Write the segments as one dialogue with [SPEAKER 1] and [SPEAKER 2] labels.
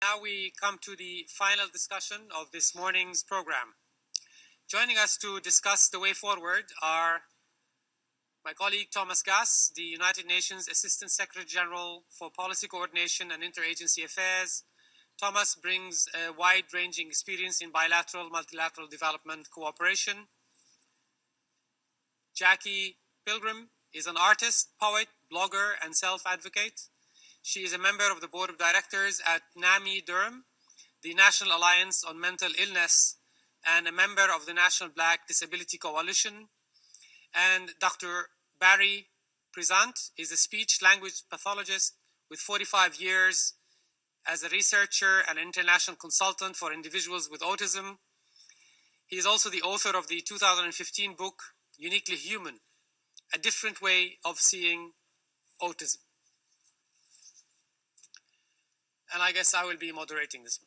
[SPEAKER 1] Now we come to the final discussion of this morning's program. Joining us to discuss the way forward are my colleague Thomas Gass, the United Nations Assistant Secretary General for Policy Coordination and Interagency Affairs. Thomas brings a wide-ranging experience in bilateral, multilateral development cooperation. Jackie Pilgrim is an artist, poet, blogger, and self-advocate. She is a member of the board of directors at NAMI Durham, the National Alliance on Mental Illness, and a member of the National Black Disability Coalition. And Dr. Barry Prisant is a speech-language pathologist with 45 years as a researcher and international consultant for individuals with autism. He is also the author of the 2015 book, Uniquely Human, A Different Way of Seeing Autism. And I guess I will be moderating this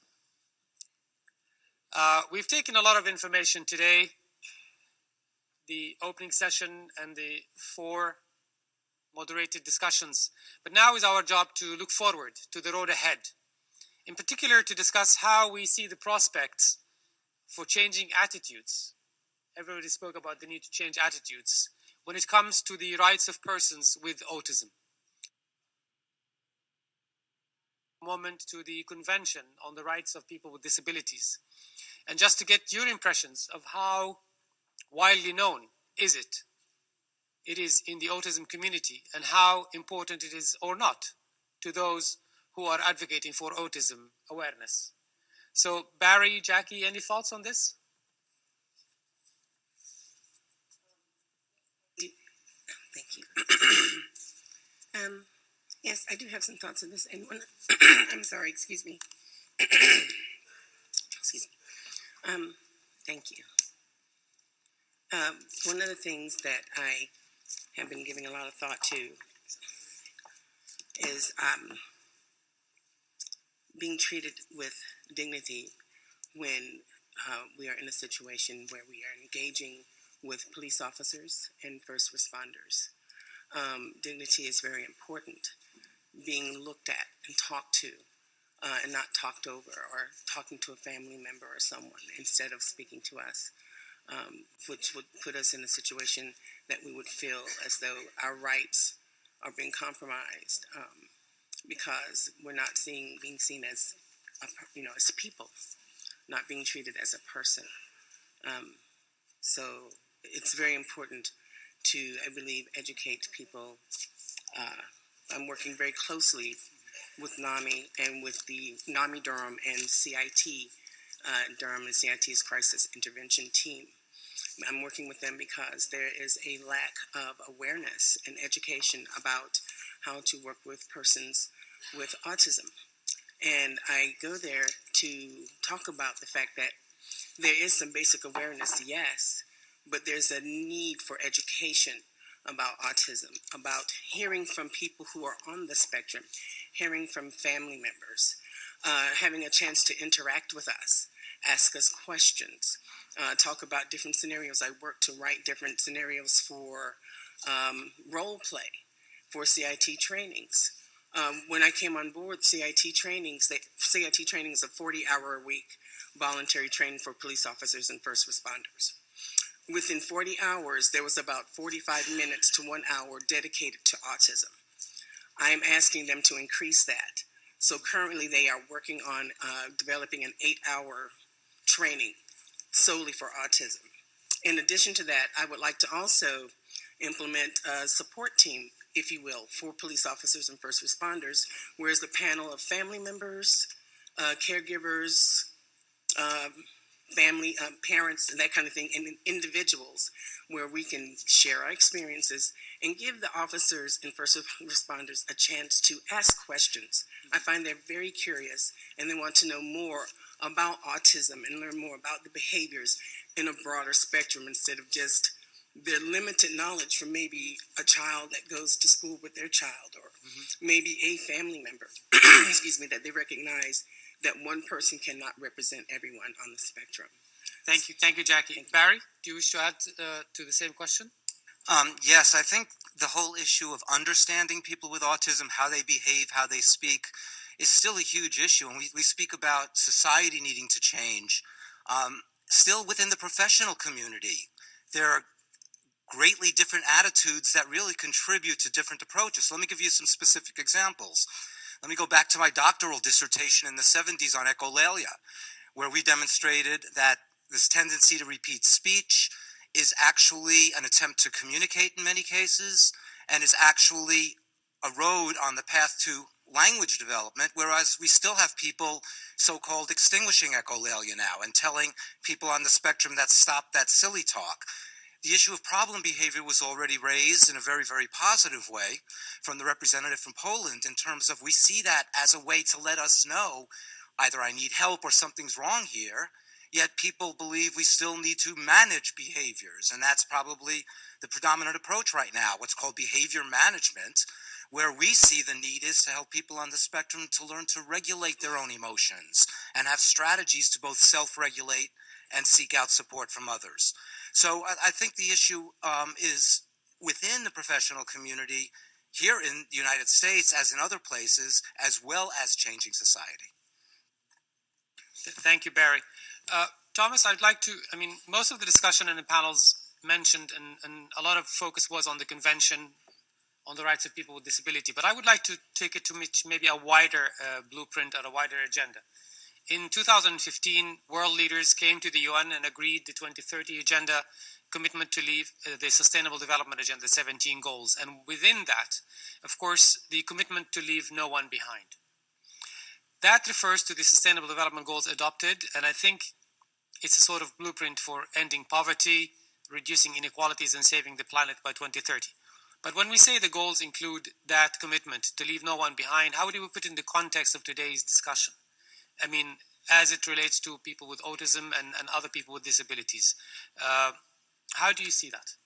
[SPEAKER 1] one. We've taken a lot of information today, the opening session and the 4 moderated discussions. But now is our job to look forward to the road ahead, in particular to discuss how we see the prospects for changing attitudes. Everybody spoke about the need to change attitudes when it comes to the rights of persons with autism. Moment to the Convention on the Rights of People with Disabilities. And just to get your impressions of how widely known it is in the autism community, and how important it is or not to those who are advocating for autism awareness. So Barry, Jackie, any thoughts on this?
[SPEAKER 2] Thank you. Yes, I do have some thoughts on this. And one, I'm sorry, excuse me. Excuse me. Thank you. One of the things that I have been giving a lot of thought to is being treated with dignity when we are in a situation where we are engaging with police officers and first responders. Dignity is very important. Being looked at and talked to, and not talked over, or talking to a family member or someone instead of speaking to us, which would put us in a situation that we would feel as though our rights are being compromised because we're not being seen as as people, not being treated as a person. So it's very important to, I believe, educate people. I'm working very closely with NAMI and with the NAMI Durham and CIT Durham and CIT's crisis intervention team. I'm working with them because there is a lack of awareness and education about how to work with persons with autism. And I go there to talk about the fact that there is some basic awareness, yes, but there's a need for education about autism, about hearing from people who are on the spectrum, hearing from family members, having a chance to interact with us, ask us questions, talk about different scenarios. I work to write different scenarios for role play, for CIT trainings. When I came on board CIT trainings is a 40-hour-a-week voluntary training for police officers and first responders. Within 40 hours, there was about 45 minutes to 1 hour dedicated to autism. I am asking them to increase that. So currently they are working on developing an 8-hour training solely for autism. In addition to that, I would like to also implement a support team, if you will, for police officers and first responders, whereas the panel of family members, caregivers, family, parents, and that kind of thing, and individuals, where we can share our experiences and give the officers and first responders a chance to ask questions. I find they're very curious and they want to know more about autism and learn more about the behaviors in a broader spectrum instead of just their limited knowledge from maybe a child that goes to school with their child, or maybe a family member, excuse me, that they recognize that one person cannot represent everyone on the spectrum.
[SPEAKER 1] Thank you, Jackie. Barry, do you wish to add to the same question?
[SPEAKER 3] Yes, I think the whole issue of understanding people with autism, how they behave, how they speak, is still a huge issue. And we speak about society needing to change. Still within the professional community, there are greatly different attitudes that really contribute to different approaches. So let me give you some specific examples. Let me go back to my doctoral dissertation in the 70s on echolalia, where we demonstrated that this tendency to repeat speech is actually an attempt to communicate in many cases, and is actually a road on the path to language development, whereas we still have people so-called extinguishing echolalia now and telling people on the spectrum that stop that silly talk. The issue of problem behavior was already raised in a very, very positive way from the representative from Poland, in terms of we see that as a way to let us know either I need help or something's wrong here, yet people believe we still need to manage behaviors. And that's probably the predominant approach right now, what's called behavior management, where we see the need is to help people on the spectrum to learn to regulate their own emotions and have strategies to both self-regulate and seek out support from others. So I think the issue is within the professional community here in the United States, as in other places, as well as changing society.
[SPEAKER 1] Thank you, Barry. Thomas, I'd like to, most of the discussion in the panels mentioned, and a lot of focus was on the convention on the rights of people with disability, but I would like to take it to maybe a wider blueprint or a wider agenda. In 2015, world leaders came to the UN and agreed the 2030 Agenda commitment to leave the Sustainable Development Agenda 17 goals. And within that, of course, the commitment to leave no one behind. That refers to the Sustainable Development Goals adopted, and I think it's a sort of blueprint for ending poverty, reducing inequalities, and saving the planet by 2030. But when we say the goals include that commitment to leave no one behind, how do we put it in the context of today's discussion? As it relates to people with autism and other people with disabilities. How do you see that?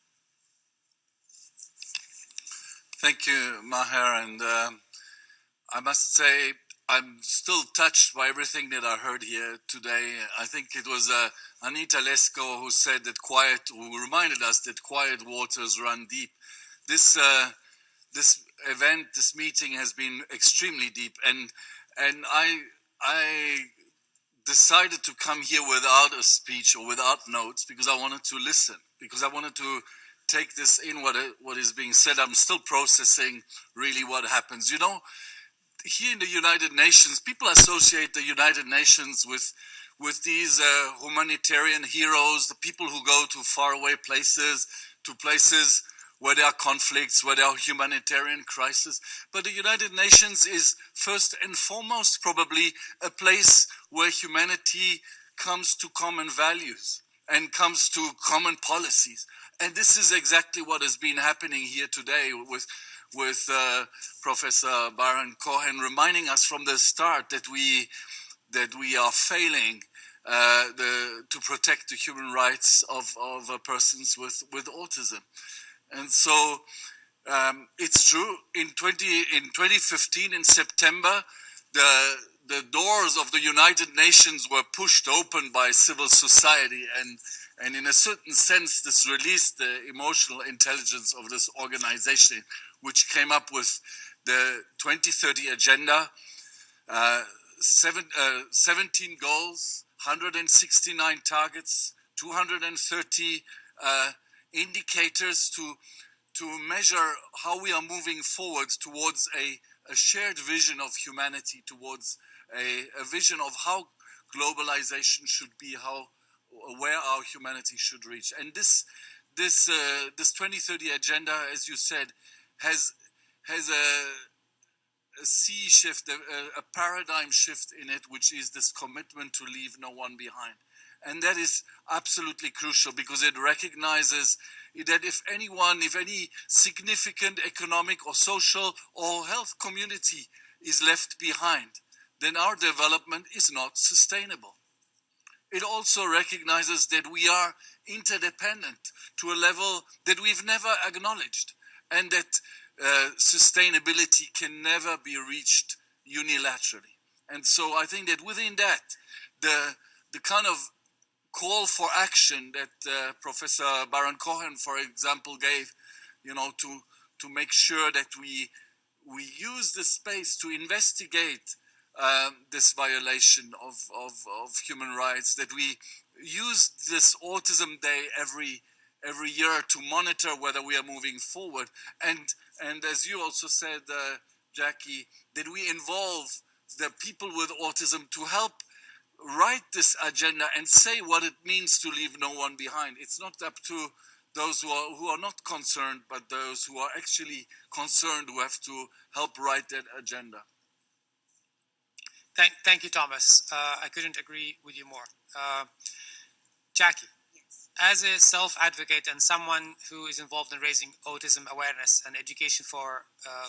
[SPEAKER 4] Thank you, Maher. And I must say, I'm still touched by everything that I heard here today. I think it was Anita Lesko who said that who reminded us that quiet waters run deep. This event, this meeting has been extremely deep, and I decided to come here without a speech or without notes because I wanted to listen, because I wanted to take this in, what is being said. I'm still processing really what happens. You know, here in the United Nations, people associate the United Nations with these humanitarian heroes, the people who go to faraway places, to places where there are conflicts, where there are humanitarian crises. But the United Nations is first and foremost probably a place where humanity comes to common values and comes to common policies. And this is exactly what has been happening here today with Professor Baron Cohen reminding us from the start that we are failing to protect the human rights of persons with autism. And so it's true. In 2015, in September, the doors of the United Nations were pushed open by civil society, and in a certain sense, this released the emotional intelligence of this organization, which came up with the 2030 Agenda, 17 goals, 169 targets, 230 indicators to measure how we are moving forward towards a shared vision of humanity, towards a vision of how globalization should be, where our humanity should reach. And this 2030 Agenda, as you said, has a sea shift, a paradigm shift in it, which is this commitment to leave no one behind. And that is absolutely crucial because it recognizes that if any significant economic or social or health community is left behind, then our development is not sustainable. It also recognizes that we are interdependent to a level that we've never acknowledged, and that sustainability can never be reached unilaterally. And so I think that within that, the kind of call for action that Professor Baron Cohen, for example, gave, to make sure that we use the space to investigate this violation of human rights, that we use this Autism Day every year to monitor whether we are moving forward. And as you also said, Jackie, that we involve the people with autism to help write this agenda and say what it means to leave no one behind. It's not up to those who are not concerned, but those who are actually concerned who have to help write that agenda.
[SPEAKER 1] Thank you, Thomas. I couldn't agree with you more. Jackie, as a self-advocate and someone who is involved in raising autism awareness and education for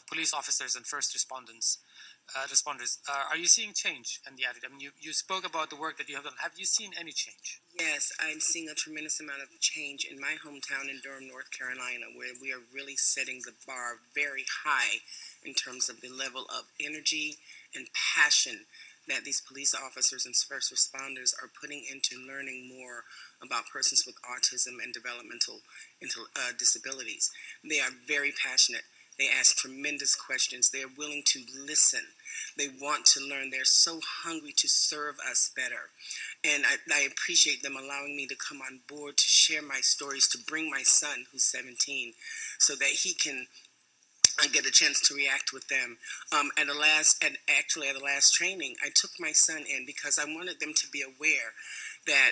[SPEAKER 1] police officers and first responders, are you seeing change in the attitude? I mean, you spoke about the work that you have done. Have you seen any change?
[SPEAKER 2] Yes, I'm seeing a tremendous amount of change in my hometown in Durham, North Carolina, where we are really setting the bar very high in terms of the level of energy and passion that these police officers and first responders are putting into learning more about persons with autism and developmental disabilities. They are very passionate. They ask tremendous questions. They are willing to listen. They want to learn. They're so hungry to serve us better. And I appreciate them allowing me to come on board to share my stories, to bring my son, who's 17, so that he can get a chance to react with them. At the last training, I took my son in because I wanted them to be aware that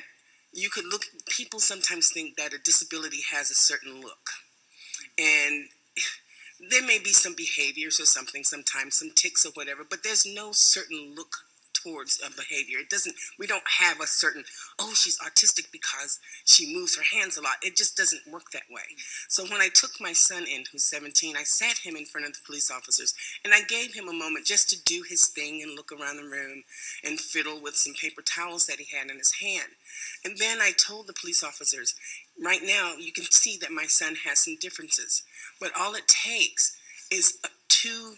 [SPEAKER 2] you could look, people sometimes think that a disability has a certain look. And there may be some behaviors or something, sometimes some tics or whatever, but there's no certain look towards a behavior. We don't have a certain, oh, she's autistic because she moves her hands a lot. It just doesn't work that way. So when I took my son in, who's 17, I sat him in front of the police officers and I gave him a moment just to do his thing and look around the room and fiddle with some paper towels that he had in his hand. And then I told the police officers, right now you can see that my son has some differences, but all it takes is two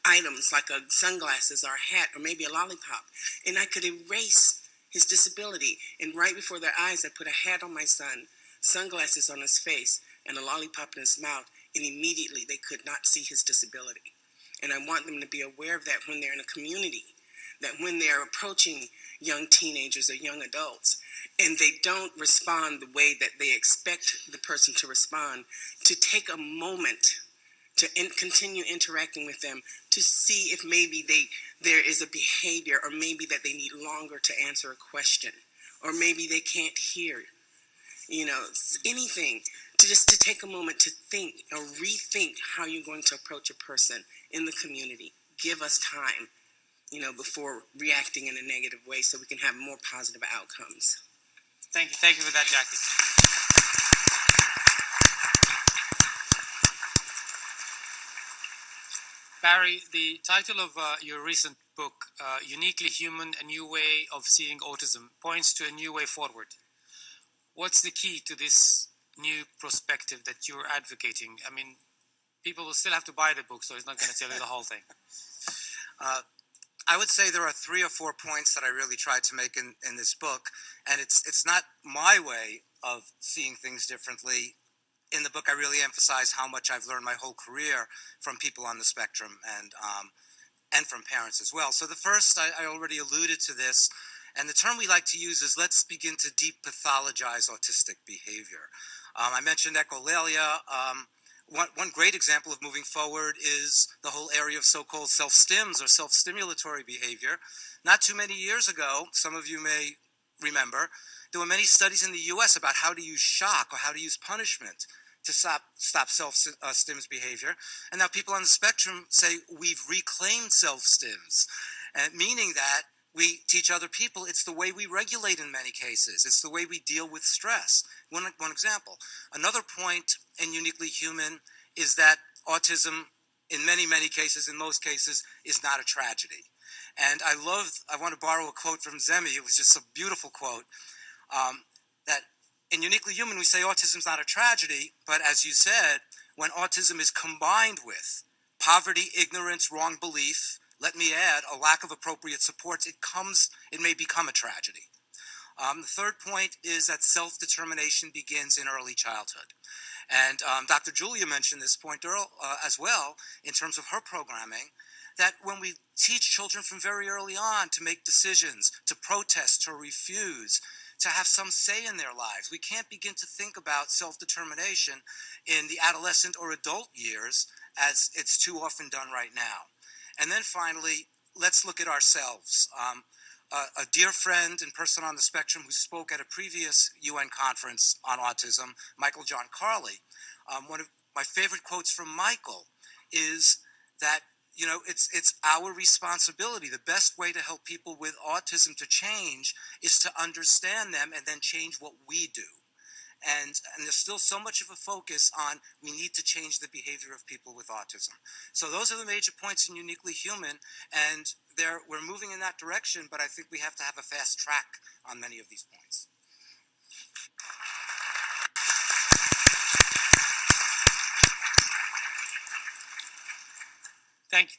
[SPEAKER 2] items like sunglasses or a hat or maybe a lollipop, and I could erase his disability. And right before their eyes, I put a hat on my son, sunglasses on his face, and a lollipop in his mouth, and immediately they could not see his disability. And I want them to be aware of that when they're in a community, that when they're approaching young teenagers or young adults, and they don't respond the way that they expect the person to respond, to take a moment to continue interacting with them, to see if maybe there is a behavior, or maybe that they need longer to answer a question, or maybe they can't hear, anything, to take a moment to think or rethink how you're going to approach a person in the community. Give us time, before reacting in a negative way, so we can have more positive outcomes.
[SPEAKER 1] Thank you for that, Jackie. Barry, the title of your recent book, Uniquely Human, A New Way of Seeing Autism, points to a new way forward. What's the key to this new perspective that you're advocating? I mean, people will still have to buy the book, so it's not going to tell you the whole thing.
[SPEAKER 3] I would say there are 3 or 4 points that I really tried to make in this book, and it's not my way of seeing things differently. In the book, I really emphasize how much I've learned my whole career from people on the spectrum and from parents as well. So the first, I already alluded to this, and the term we like to use is let's begin to depathologize autistic behavior. I mentioned echolalia. One great example of moving forward is the whole area of so-called self-stims or self-stimulatory behavior. Not too many years ago, some of you may remember, there were many studies in the U.S. about how to use shock or how to use punishment to stop self-stims behavior. And now people on the spectrum say we've reclaimed self-stims, meaning that we teach other people it's the way we regulate in many cases. It's the way we deal with stress. One example. Another point in Uniquely Human is that autism, in many, many cases, in most cases, is not a tragedy. And I want to borrow a quote from Zemi. It was just a beautiful quote. That in Uniquely Human, we say autism is not a tragedy, but as you said, when autism is combined with poverty, ignorance, wrong belief, let me add, a lack of appropriate supports, it may become a tragedy. The third point is that self-determination begins in early childhood. And Dr. Julia mentioned this point as well in terms of her programming, that when we teach children from very early on to make decisions, to protest, to refuse, to have some say in their lives, we can't begin to think about self-determination in the adolescent or adult years as it's too often done right now. And then finally, let's look at ourselves. A dear friend and person on the spectrum who spoke at a previous UN conference on autism, Michael John Carley, one of my favorite quotes from Michael is that, you know, it's our responsibility. The best way to help people with autism to change is to understand them and then change what we do. And there's still so much of a focus on we need to change the behavior of people with autism. So those are the major points in Uniquely Human, and we're moving in that direction, but I think we have to have a fast track on many of these points.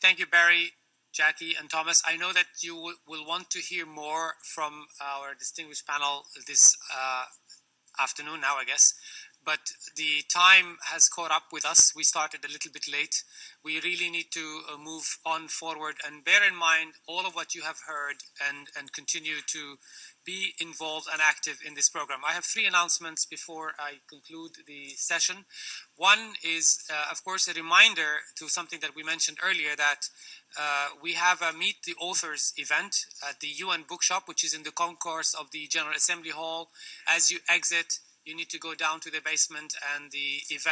[SPEAKER 1] Thank you, Barry, Jackie, and Thomas. I know that you will want to hear more from our distinguished panel this afternoon now, I guess. But the time has caught up with us. We started a little bit late. We really need to move on forward and bear in mind all of what you have heard and continue to be involved and active in this program. I have 3 announcements before I conclude the session. One is, of course, a reminder to something that we mentioned earlier, that we have a Meet the Authors event at the UN Bookshop, which is in the concourse of the General Assembly Hall. As you exit, you need to go down to the basement, and the event